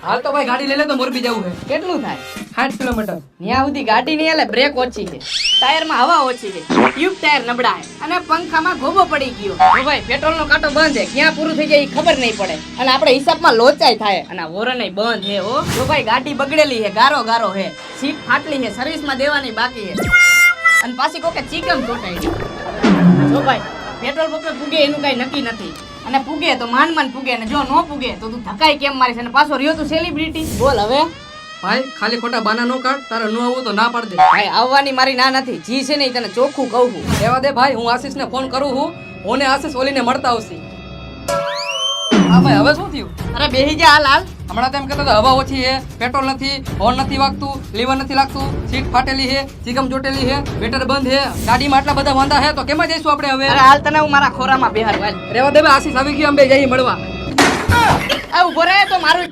હાલ તો ભાઈ ગાડી લઈ લે તો મોરબી જવું છે. કેટલું થાય? 60 કિલોમીટર. ત્યાં સુધી ગાડી નહીં હાલે, બ્રેક ઓછી છે, ટાયરમાં હવા ઓછી છે, ટ્યુબ ટાયર નબળા છે અને પંખામાં ગોબો પડી ગયો. તો ભાઈ પેટ્રોલનો કાંટો બંધ છે, ક્યાં પૂરું થઈ જાય એ ખબર નહીં પડે અને આપણે હિસાબમાં લોચાઈ થાય અને આ વોરનય બંધ છે. હો તો ભાઈ ગાડી બગડેલી છે, ગારો ગારો છે, સીટ ફાટલી છે, સર્વિસમાં દેવાની બાકી છે અને પાછી કોકે ચીકમ ચોટાઈ. જો ભાઈ પેટ્રોલ પંપે પૂગે એનું કઈ નક્કી નથી અને પૂગે તો માંડ પૂગે અને જો નો પૂગે તો તું ધકાઈ કેમ મારીશ અને પાછો રહ્યો તું સેલિબ્રિટી. બોલ હવે ભાઈ ખાલી ખોટા બાના નો કાઢ, તારે ન આવું તો ના પાડ દે. ભાઈ આવવાની મારી ના નથી, જી છે ને તને ચોખ્ખું કહું છું. રહેવા દે ભાઈ, હું આશીષ ને ફોન કરું છું, ઓને આશીષ ઓલીને મળતા આવશે. હા ભાઈ હવે શું થયું? અરે બેહી જા હાલ હાલ. હમણાં તો એમ કહેતો હતો હવા ઓછી છે, પેટ્રોલ નથી, હોર્ન નથી વાગતું, લીવર નથી લાગતું, સીટ ફાટેલી છે, ચીકમ ચોટેલી છે, મીટર બંધ છે, ગાડીમાં આટલા બધા વાંધા છે તો કેમાં જઈશું આપણે હવે? અરે હાલ તને હું મારા ખોરામાં બેહાર વાલ. રહેવા દે ભાઈ, આશીષ આવી ગયો, અમે જઈએ મળવા. આ ઉભો રહે તો મારું